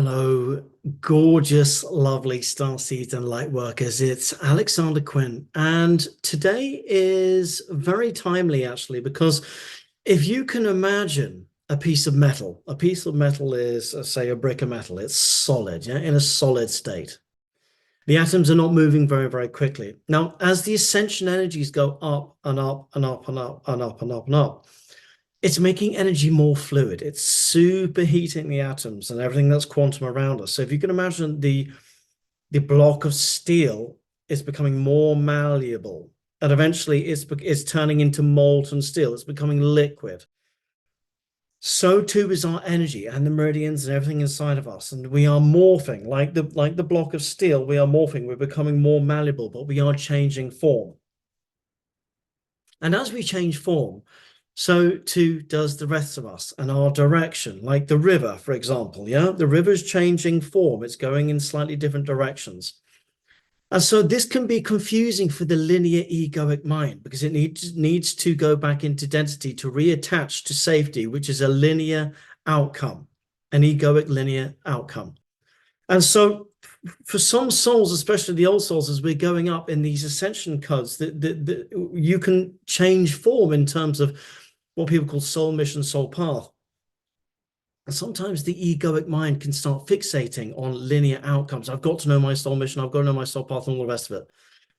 Hello, gorgeous, lovely starseeds and light workers. It's Alexander Quinn, and today is very timely actually because if you can imagine a piece of metal is, say, a brick of metal. It's solid, yeah, in a solid state. The atoms are not moving very, very quickly. Now, as the ascension energies go up and up and up and up and up and up and up, it's making energy more fluid. It's superheating the atoms and everything that's quantum around us. So if you can imagine the block of steel is becoming more malleable, and eventually it's turning into molten steel. It's becoming liquid. So too is our energy and the meridians and everything inside of us. And we are morphing like the block of steel. We are morphing. We're becoming more malleable, but we are changing form. And as we change form, so too does the rest of us and our direction, like the river, for example. Yeah, the river's changing form. It's going in slightly different directions. And so this can be confusing for the linear egoic mind because it needs to go back into density to reattach to safety, which is a linear outcome, an egoic linear outcome. And so for some souls, especially the old souls, as we're going up in these ascension codes, you can change form in terms of what people call soul mission, soul path. And sometimes the egoic mind can start fixating on linear outcomes. I've got to know my soul mission. I've got to know my soul path and all the rest of it.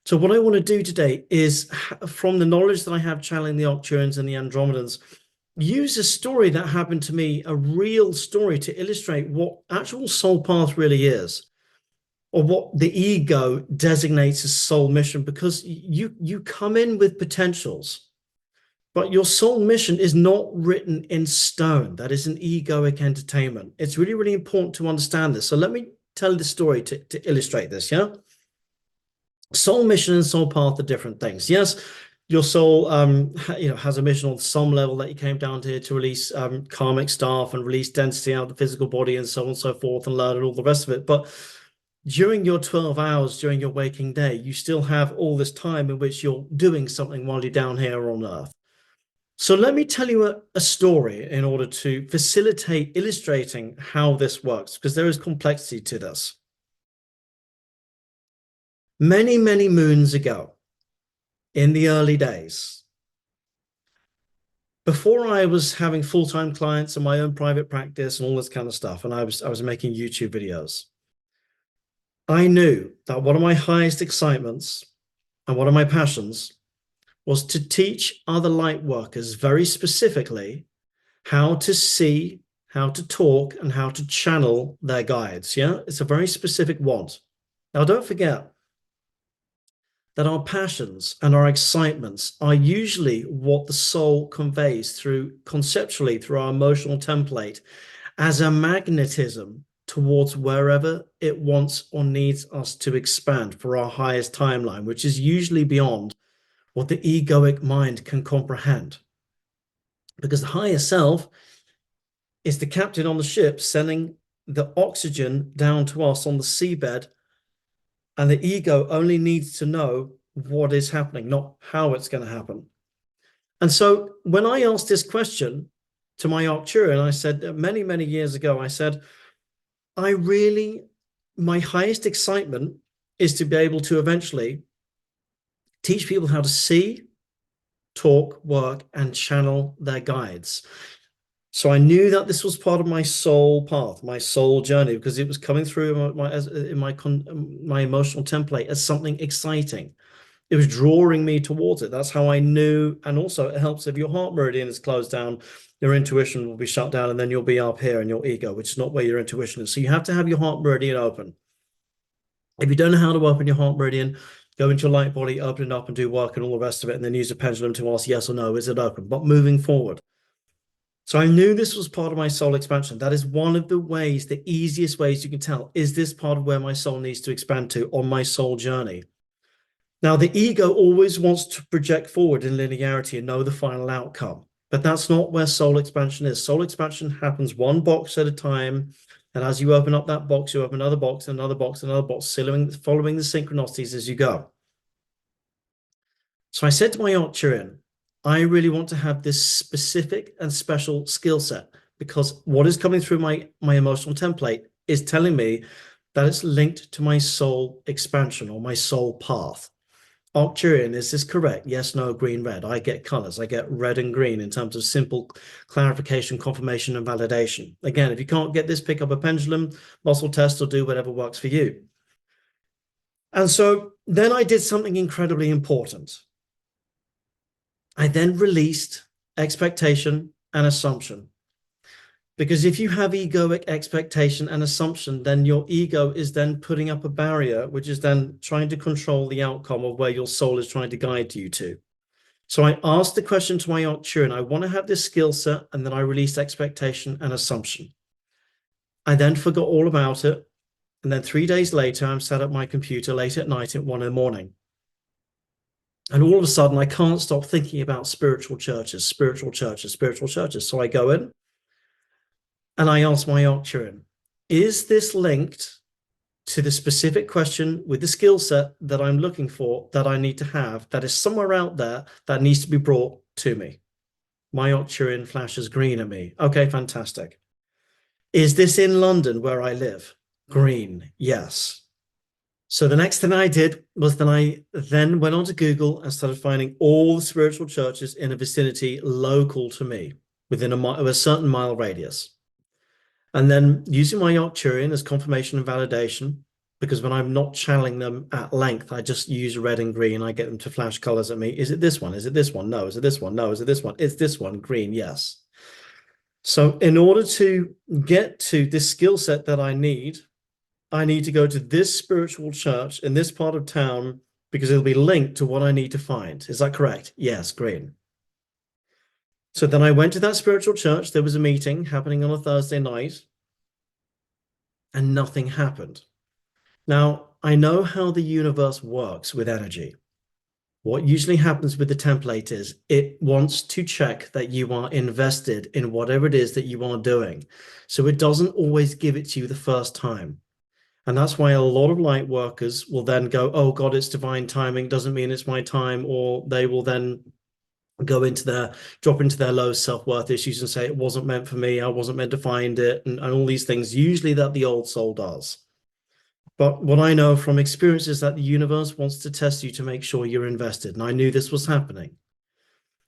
So what I want to do today is, from the knowledge that I have channeling the Arcturians and the Andromedans, use a story that happened to me, a real story, to illustrate what actual soul path really is, or what the ego designates as soul mission, because you come in with potentials. But your soul mission is not written in stone. That is an egoic entertainment. It's really, really important to understand this. So let me tell the story to illustrate this, yeah? Soul mission and soul path are different things. Yes, your soul has a mission on some level that you came down here to release karmic stuff and release density out of the physical body and so on and so forth and learn and all the rest of it. But during your 12 hours, during your waking day, you still have all this time in which you're doing something while you're down here on Earth. So let me tell you a story in order to facilitate illustrating how this works, because there is complexity to this. Many, many moons ago, in the early days, before I was having full-time clients and my own private practice and all this kind of stuff, and I was making YouTube videos, I knew that one of my highest excitements and one of my passions was to teach other light workers very specifically how to see, how to talk, and how to channel their guides. Yeah, it's a very specific want. Now, don't forget that our passions and our excitements are usually what the soul conveys through conceptually through our emotional template as a magnetism towards wherever it wants or needs us to expand for our highest timeline, which is usually beyond what the egoic mind can comprehend. Because the higher self is the captain on the ship sending the oxygen down to us on the seabed, and the ego only needs to know what is happening, not how it's going to happen. And so when I asked this question to my Arcturian, I said many, many years ago, I said, my highest excitement is to be able to eventually teach people how to see, talk, work, and channel their guides. So I knew that this was part of my soul path, my soul journey, because it was coming through my emotional template as something exciting. It was drawing me towards it. That's how I knew. And also it helps if your heart meridian is closed down, your intuition will be shut down, and then you'll be up here in your ego, which is not where your intuition is. So you have to have your heart meridian open. If you don't know how to open your heart meridian, go into your light body, open it up and do work and all the rest of it, and then use a pendulum to ask yes or no, is it open? But moving forward. So I knew this was part of my soul expansion. That is one of the ways, the easiest ways you can tell, is this part of where my soul needs to expand to on my soul journey? Now, the ego always wants to project forward in linearity and know the final outcome, but that's not where soul expansion is. Soul expansion happens one box at a time. And as you open up that box, you open another box, another box, another box, following the synchronicities as you go. So I said to my Arcturian, I really want to have this specific and special skill set, because what is coming through my emotional template is telling me that it's linked to my soul expansion or my soul path. Arcturian, is this correct? Yes, no, green, red. I get colors. I get red and green in terms of simple clarification, confirmation, and validation. Again, if you can't get this, pick up a pendulum, muscle test, or do whatever works for you. And so then I did something incredibly important. I then released expectation and assumption. Because if you have egoic expectation and assumption, then your ego is then putting up a barrier, which is then trying to control the outcome of where your soul is trying to guide you to. So I asked the question to my Arcturian, I want to have this skill set, and then I released expectation and assumption. I then forgot all about it. And then 3 days later, I'm sat at my computer late at night at 1 in the morning. And all of a sudden, I can't stop thinking about spiritual churches, spiritual churches, spiritual churches. So I go in and I ask my Arcturian, is this linked to the specific question with the skill set that I'm looking for, that I need to have, that is somewhere out there that needs to be brought to me? My Arcturian flashes green at me. Okay, fantastic. Is this in London where I live? Green, yes. So the next thing I did was then I then went onto Google and started finding all the spiritual churches in a vicinity local to me within a certain mile radius. And then using my Arcturian as confirmation and validation, because when I'm not channeling them at length, I just use red and green. I get them to flash colors at me. Is it this one? Is it this one? No. Is it this one? No. Is it this one? It's this one. Green. Yes. So in order to get to this skill set that I need to go to this spiritual church in this part of town because it'll be linked to what I need to find. Is that correct? Yes. Green. So then I went to that spiritual church. There was a meeting happening on a Thursday night and nothing happened. Now, I know how the universe works with energy. What usually happens with the template is it wants to check that you are invested in whatever it is that you are doing. So it doesn't always give it to you the first time. And that's why a lot of light workers will then go, oh God, it's divine timing, doesn't mean it's my time, or they will then drop into their low self-worth issues and say, it wasn't meant for me, I wasn't meant to find it, and all these things, usually that the old soul does. But what I know from experience is that the universe wants to test you to make sure you're invested. And I knew this was happening.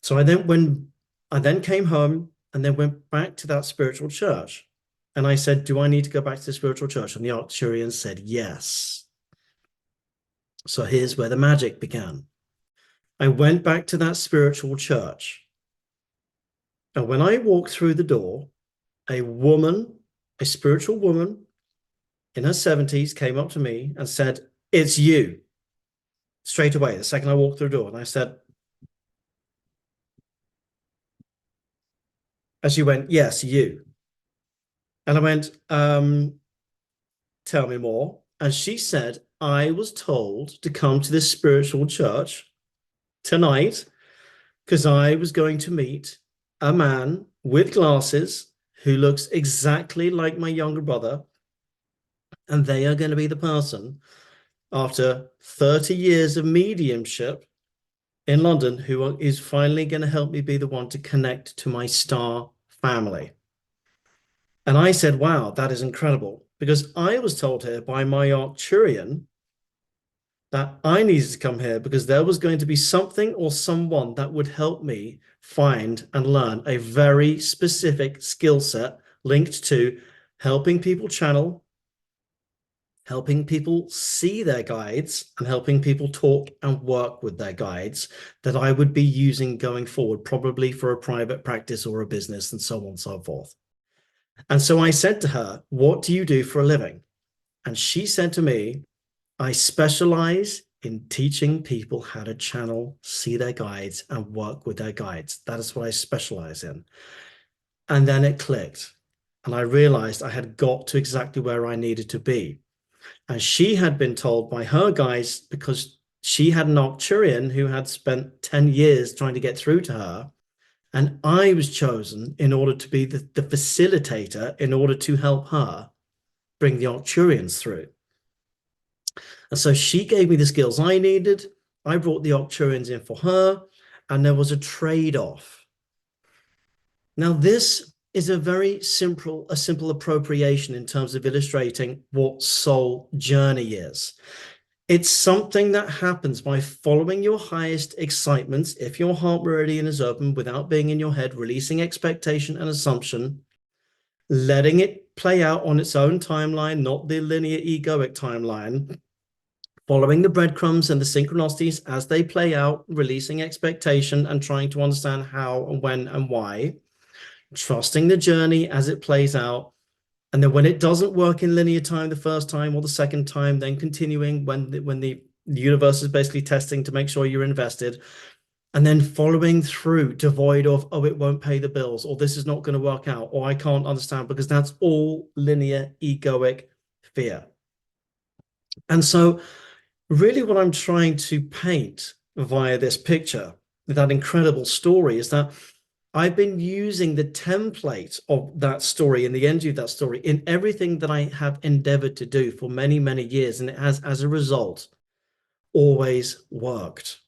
So I then came home and then went back to that spiritual church. And I said, do I need to go back to the spiritual church? And the Arcturian said, yes. So here's where the magic began. I went back to that spiritual church. And when I walked through the door, a spiritual woman in her 70s came up to me and said, it's you. Straight away, the second I walked through the door. And I said, and she went, yes, you. And I went, tell me more. And she said, I was told to come to this spiritual church tonight because I was going to meet a man with glasses who looks exactly like my younger brother. And they are going to be the person, after 30 years of mediumship in London, who is finally going to help me be the one to connect to my star family. And I said, wow, that is incredible. Because I was told here by my Arcturian that I needed to come here because there was going to be something or someone that would help me find and learn a very specific skill set linked to helping people channel, helping people see their guides, and helping people talk and work with their guides that I would be using going forward, probably for a private practice or a business and so on and so forth. And so I said to her, what do you do for a living? And she said to me, I specialize in teaching people how to channel, see their guides, and work with their guides. That is what I specialize in. And then it clicked. And I realized I had got to exactly where I needed to be. And she had been told by her guides, because she had an Arcturian who had spent 10 years trying to get through to her. And I was chosen in order to be the facilitator in order to help her bring the Arcturians through. And so she gave me the skills I needed. I brought the Arcturians in for her, and there was a trade-off. Now, this is a simple appropriation in terms of illustrating what soul journey is. It's something that happens by following your highest excitements. If your heart meridian is open without being in your head, releasing expectation and assumption, letting it play out on its own timeline, not the linear egoic timeline, following the breadcrumbs and the synchronicities as they play out, releasing expectation and trying to understand how and when and why, trusting the journey as it plays out. And then when it doesn't work in linear time the first time or the second time, then continuing when the universe is basically testing to make sure you're invested, and then following through, devoid of, oh, it won't pay the bills, or this is not going to work out, or I can't understand, because that's all linear egoic fear. And so really what I'm trying to paint via this picture, that incredible story, is that I've been using the template of that story and the energy of that story in everything that I have endeavored to do for many, many years. And it has, as a result, always worked.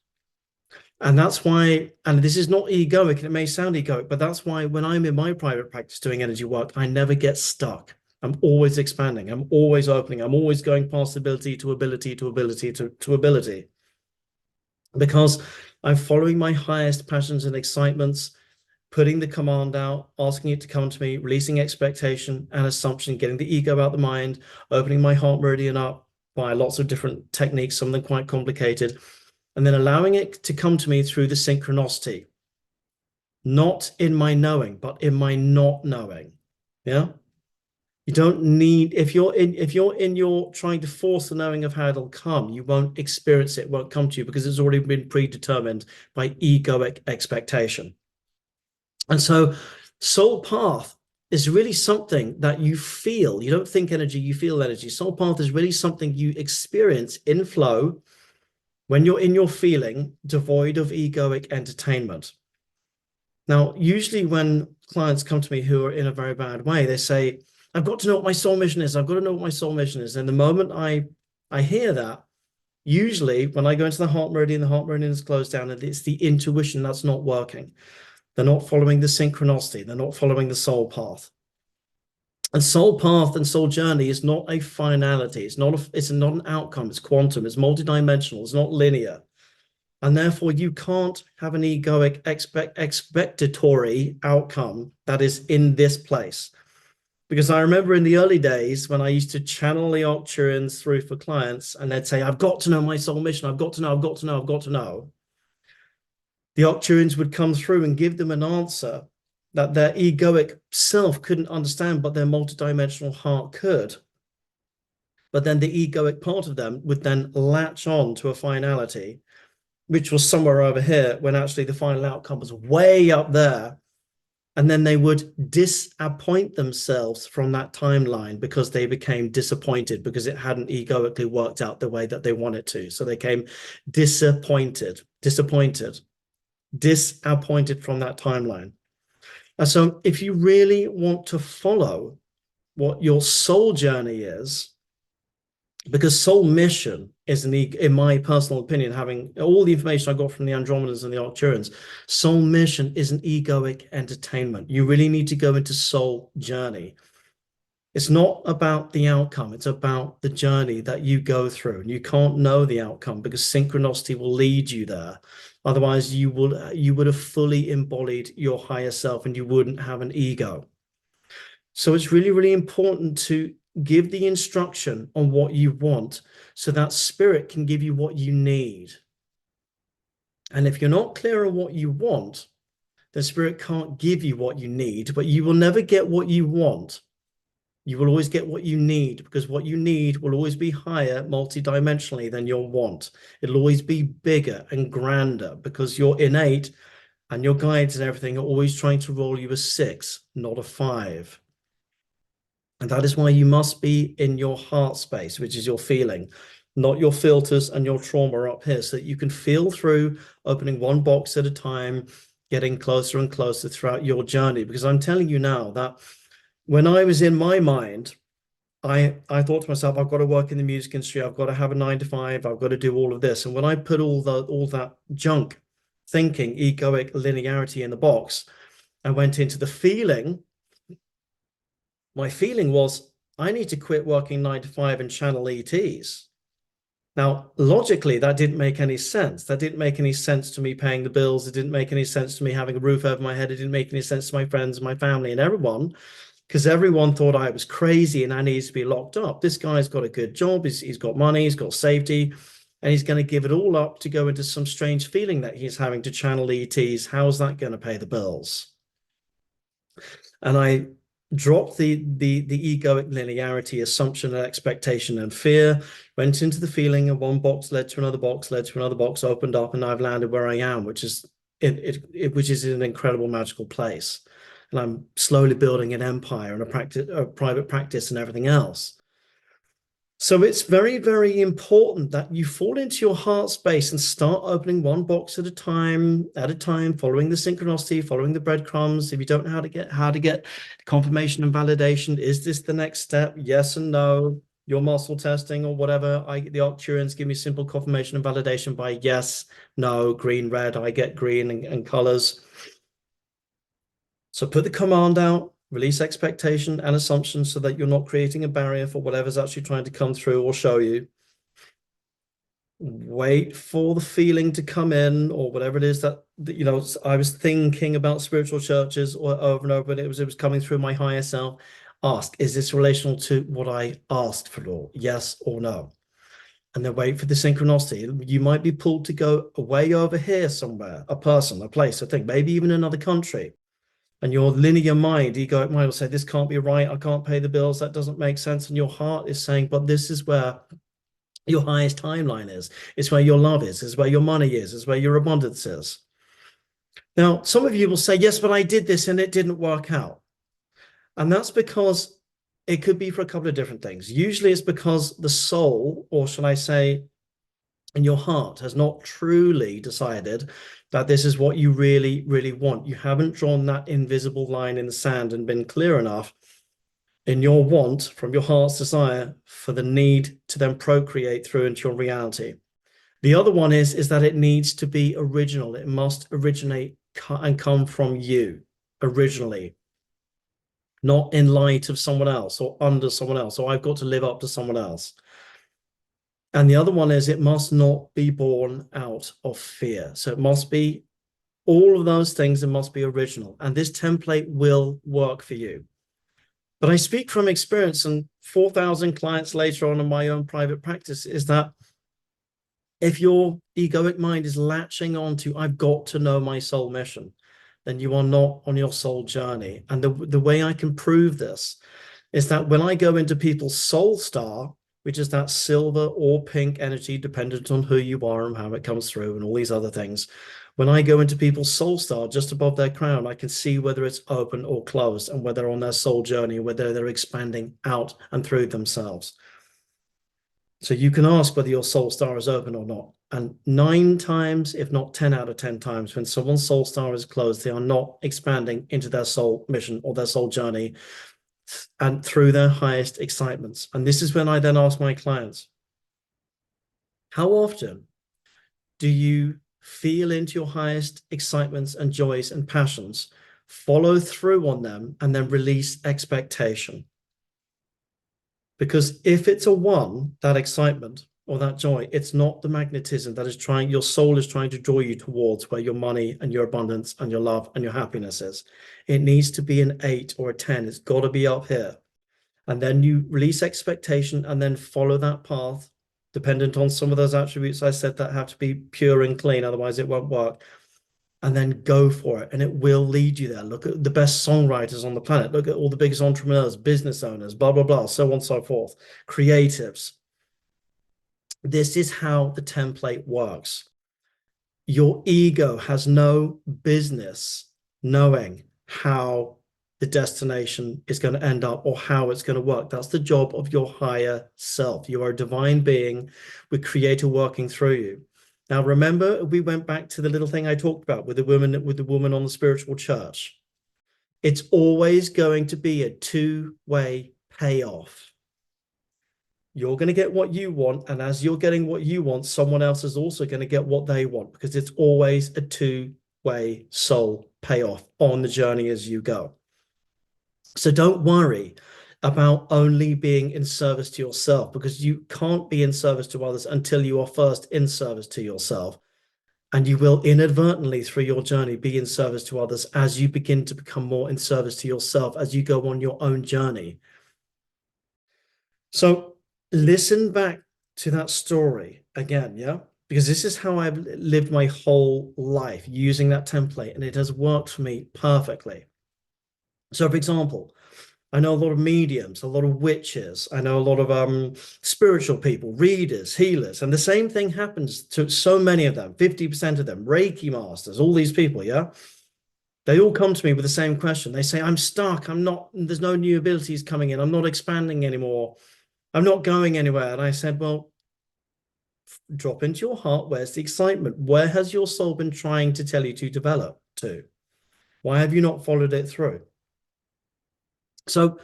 And that's why, and this is not egoic, and it may sound egoic, but that's why when I'm in my private practice doing energy work, I never get stuck. I'm always expanding. I'm always opening. I'm always going past ability to ability to ability to ability. Because I'm following my highest passions and excitements, putting the command out, asking it to come to me, releasing expectation and assumption, getting the ego out the mind, opening my heart meridian up by lots of different techniques, some of them quite complicated, and then allowing it to come to me through the synchronicity, not in my knowing, but in my not knowing. Yeah. You don't need, if you're in your trying to force the knowing of how it'll come, you won't experience it, won't come to you, because it's already been predetermined by egoic expectation. And so soul path is really something that you feel. You don't think energy, you feel energy. Soul path is really something you experience in flow when you're in your feeling, devoid of egoic entertainment. Now, usually when clients come to me who are in a very bad way, they say, I've got to know what my soul mission is. I've got to know what my soul mission is. And the moment I hear that, usually when I go into the heart meridian is closed down, and it's the intuition that's not working. They're not following the synchronicity. They're not following the soul path. And soul path and soul journey is not a finality. It's not an outcome. It's quantum. It's multidimensional. It's not linear. And therefore, you can't have an egoic expectatory outcome that is in this place. Because I remember in the early days when I used to channel the Arcturians through for clients, and they'd say, I've got to know my soul mission. I've got to know, I've got to know, I've got to know. The Arcturians would come through and give them an answer that their egoic self couldn't understand, but their multidimensional heart could. But then the egoic part of them would then latch on to a finality, which was somewhere over here, when actually the final outcome was way up there. And then they would disappoint themselves from that timeline because they became disappointed because it hadn't egoically worked out the way that they wanted to. So they came disappointed from that timeline. And so if you really want to follow what your soul journey is, because soul mission is, in my personal opinion, having all the information I got from the Andromedans and the Arcturians, soul mission is an egoic entertainment. You really need to go into soul journey. It's not about the outcome. It's about the journey that you go through. And you can't know the outcome because synchronicity will lead you there. Otherwise, you would have fully embodied your higher self and you wouldn't have an ego. So it's really, really important to give the instruction on what you want so that spirit can give you what you need. And if you're not clear on what you want, then spirit can't give you what you need, but you will never get what you want. You will always get what you need, because what you need will always be higher multidimensionally than your want. It'll always be bigger and grander because your innate and your guides and everything are always trying to roll you a 6, not a 5. And that is why you must be in your heart space, which is your feeling, not your filters and your trauma up here, so that you can feel through, opening one box at a time, getting closer and closer throughout your journey. Because I'm telling you now that when I was in my mind, I thought to myself, I've got to work in the music industry. I've got to have a 9 to 5. I've got to do all of this. And when I put all that junk thinking, egoic linearity in the box, I went into the feeling my feeling was I need to quit working 9 to 5 and channel ETs. Now, logically, that didn't make any sense. That didn't make any sense to me paying the bills. It didn't make any sense to me having a roof over my head. It didn't make any sense to my friends and my family and everyone, because everyone thought I was crazy and I needed to be locked up. This guy's got a good job. He's got money. He's got safety. And he's going to give it all up to go into some strange feeling that he's having to channel ETs. How's that going to pay the bills? And I dropped the egoic linearity, assumption and expectation and fear, went into the feeling, and one box led to another box, led to another box, opened up, and I've landed where I am, which is which is an incredible magical place. And I'm slowly building an empire and a private practice and everything else. So it's very, very important that you fall into your heart space and start opening one box at a time, following the synchronicity, following the breadcrumbs. If you don't know how to get confirmation and validation, is this the next step? Yes and no. Your muscle testing or whatever. The Arcturians give me simple confirmation and validation by yes, no, green, red. I get green and colors. So put the command out. Release expectation and assumptions so that you're not creating a barrier for whatever's actually trying to come through or show you. Wait for the feeling to come in or whatever it is that you know, I was thinking about spiritual churches or over and over, and it was coming through my higher self. Ask, is this relational to what I asked for? Yes or no? And then wait for the synchronicity. You might be pulled to go way over here somewhere, a person, a place, a thing, maybe even another country. And your linear mind, egoic mind will say, this can't be right. I can't pay the bills. That doesn't make sense. And your heart is saying, but this is where your highest timeline is. It's where your love is. It's where your money is. It's where your abundance is. Now, some of you will say, yes, but I did this and it didn't work out. And that's because it could be for a couple of different things. Usually it's because the soul, or shall I say, and your heart has not truly decided that this is what you really, really want. You haven't drawn that invisible line in the sand and been clear enough in your want from your heart's desire for the need to then procreate through into your reality. The other one is that it needs to be original. It must originate and come from you originally, not in light of someone else or under someone else. So I've got to live up to someone else. And the other one is it must not be born out of fear. So it must be all of those things. It must be original. And this template will work for you. But I speak from experience, and 4,000 clients later on in my own private practice is that if your egoic mind is latching on to, I've got to know my soul mission, then you are not on your soul journey. And the way I can prove this is that when I go into people's soul star, which is that silver or pink energy, dependent on who you are and how it comes through and all these other things. When I go into people's soul star just above their crown, I can see whether it's open or closed and whether they're on their soul journey, whether they're expanding out and through themselves. So you can ask whether your soul star is open or not. And 9 times, if not 10 out of 10 times, when someone's soul star is closed, they are not expanding into their soul mission or their soul journey and through their highest excitements. And this is when I then ask my clients, how often do you feel into your highest excitements and joys and passions, follow through on them, and then release expectation? Because if it's a 1, that excitement or that joy, it's not the magnetism that is trying, your soul is trying to draw you towards where your money and your abundance and your love and your happiness is. It needs to be an 8 or a 10. It's got to be up here. And then you release expectation and then follow that path, dependent on some of those attributes I said that have to be pure and clean, otherwise it won't work. And then go for it, and it will lead you there. Look at the best songwriters on the planet. Look at all the biggest entrepreneurs, business owners, blah, blah, blah, so on and so forth, creatives. This is how the template works. Your ego has no business knowing how the destination is going to end up or how it's going to work. That's the job of your higher self. You are a divine being with creator working through you. Now, remember, we went back to the little thing I talked about with the woman on the spiritual church. It's always going to be a 2-way payoff. You're going to get what you want, and as you're getting what you want, someone else is also going to get what they want, because it's always a 2-way soul payoff on the journey as you go. So don't worry. about only being in service to yourself, because you can't be in service to others until you are first in service to yourself. And you will inadvertently, through your journey, be in service to others as you begin to become more in service to yourself as you go on your own journey. So listen back to that story again, yeah? Because this is how I've lived my whole life using that template, and it has worked for me perfectly. So, for example, I know a lot of mediums, a lot of witches. I know a lot of spiritual people, readers, healers, and the same thing happens to so many of them, 50% of them, Reiki masters, all these people, yeah? They all come to me with the same question. They say, I'm stuck. I'm not, there's no new abilities coming in. I'm not expanding anymore. I'm not going anywhere. And I said, well, drop into your heart. Where's the excitement? Where has your soul been trying to tell you to develop to? Why have you not followed it through? So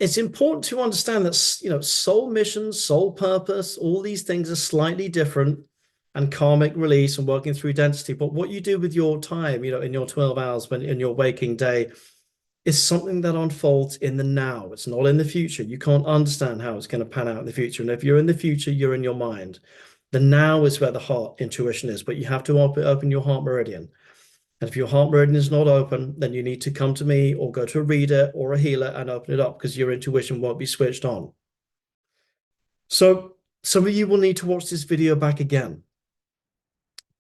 it's important to understand that, you know, soul mission, soul purpose, all these things are slightly different, and karmic release and working through density. But what you do with your time, you know, in your 12 hours when in your waking day is something that unfolds in the now. It's not in the future. You can't understand how it's going to pan out in the future. And if you're in the future, you're in your mind. The now is where the heart intuition is, but you have to open your heart meridian. And if your heart meridian is not open, then you need to come to me or go to a reader or a healer and open it up, because your intuition won't be switched on. So some of you will need to watch this video back again.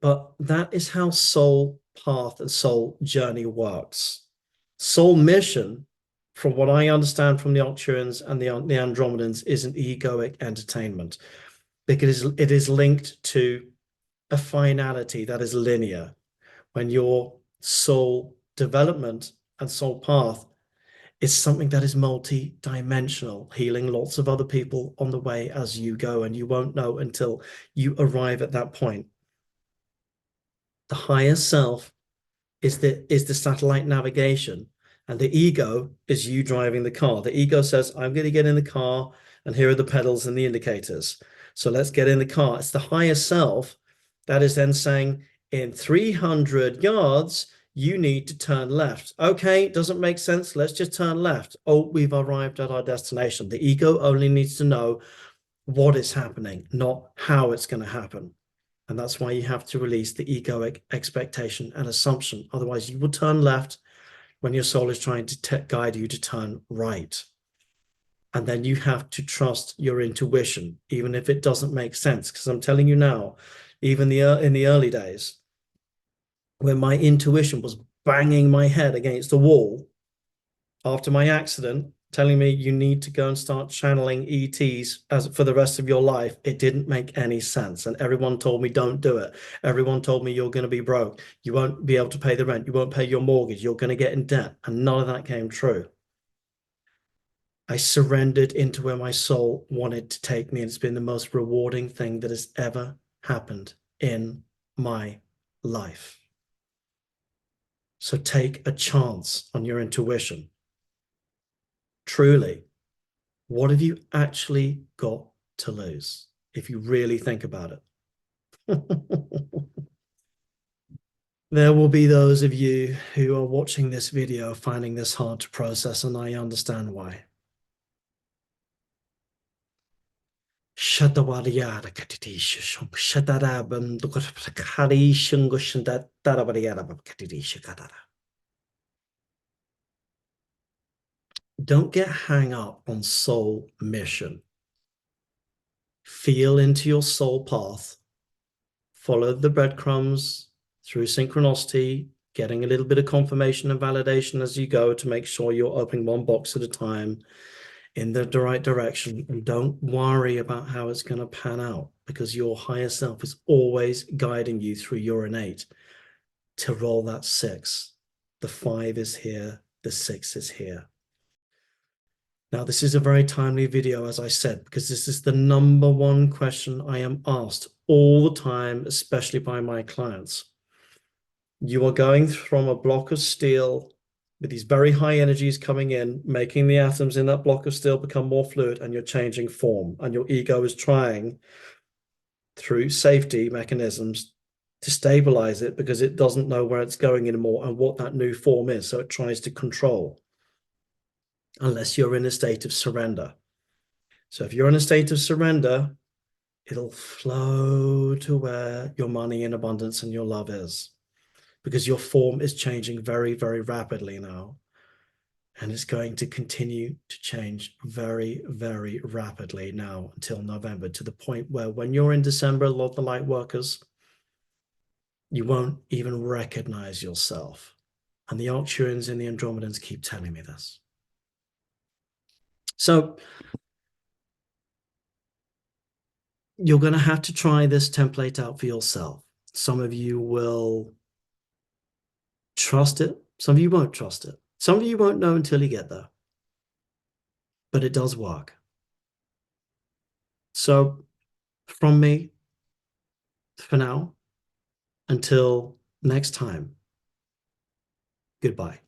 But that is how soul path and soul journey works. Soul mission, from what I understand from the Arcturians and the Andromedans, is an egoic entertainment, because it is linked to a finality that is linear. When your soul development and soul path is something that is multi-dimensional, healing lots of other people on the way as you go, and you won't know until you arrive at that point. The higher self is the satellite navigation, and the ego is you driving the car. The ego says, I'm going to get in the car, and here are the pedals and the indicators. So let's get in the car. It's the higher self that is then saying, in 300 yards, you need to turn left. Okay, doesn't make sense. Let's just turn left. Oh, we've arrived at our destination. The ego only needs to know what is happening, not how it's going to happen. And that's why you have to release the egoic expectation and assumption. Otherwise, you will turn left when your soul is trying to guide you to turn right. And then you have to trust your intuition, even if it doesn't make sense. Because I'm telling you now, even in the early days, when my intuition was banging my head against a wall after my accident, telling me you need to go and start channeling ETs as for the rest of your life, it didn't make any sense. And everyone told me, don't do it. Everyone told me you're going to be broke. You won't be able to pay the rent. You won't pay your mortgage. You're going to get in debt. And none of that came true. I surrendered into where my soul wanted to take me. And it's been the most rewarding thing that has ever happened in my life. So take a chance on your intuition. Truly, what have you actually got to lose if you really think about it? There will be those of you who are watching this video finding this hard to process, and I understand why. Don't get hung up on soul mission. Feel into your soul path. Follow the breadcrumbs through synchronicity, getting a little bit of confirmation and validation as you go to make sure you're opening one box at a time in the right direction. And don't worry about how it's going to pan out, because your higher self is always guiding you through your innate to roll that 6. The 5 is here, the 6 is here. Now, this is a very timely video, as I said, because this is the #1 question I am asked all the time, especially by my clients. You are going from a block of steel with these very high energies coming in, making the atoms in that block of steel become more fluid, and you're changing form. And your ego is trying, through safety mechanisms, to stabilize it, because it doesn't know where it's going anymore and what that new form is. So it tries to control. unless you're in a state of surrender. So if you're in a state of surrender, it'll flow to where your money in abundance and your love is, because your form is changing very, very rapidly now. And it's going to continue to change very, very rapidly now until November, to the point where when you're in December, a lot of the light workers, you won't even recognize yourself. And the Arcturians and the Andromedans keep telling me this. So you're going to have to try this template out for yourself. Some of you will trust it. Some of you won't trust it. Some of you won't know until you get there. But it does work. So from me, for now, until next time, goodbye.